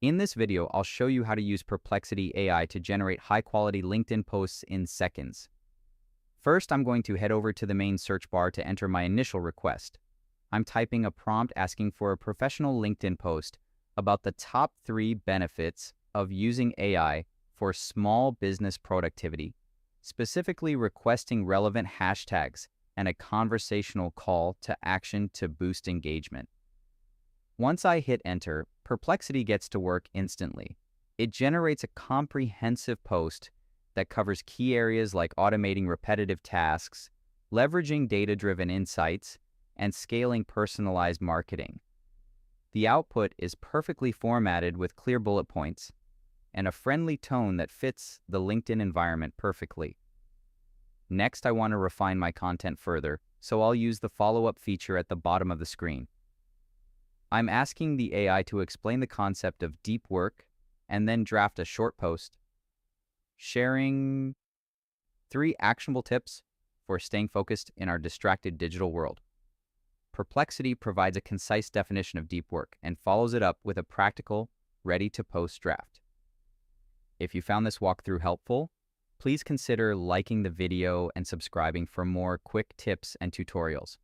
In this video, I'll show you how to use Perplexity AI to generate high-quality LinkedIn posts in seconds. First, I'm going to head over to the main search bar to enter my initial request. I'm typing a prompt asking for a professional LinkedIn post about the top 3 benefits of using AI for small business productivity, specifically requesting relevant hashtags and a conversational call to action to boost engagement. Once I hit enter, Perplexity gets to work instantly. It generates a comprehensive post that covers key areas like automating repetitive tasks, leveraging data-driven insights, and scaling personalized marketing. The output is perfectly formatted with clear bullet points and a friendly tone that fits the LinkedIn environment perfectly. Next, I want to refine my content further, so I'll use the follow-up feature at the bottom of the screen. I'm asking the AI to explain the concept of deep work and then draft a short post sharing 3 actionable tips for staying focused in our distracted digital world. Perplexity provides a concise definition of deep work and follows it up with a practical, ready-to-post draft. If you found this walkthrough helpful, please consider liking the video and subscribing for more quick tips and tutorials.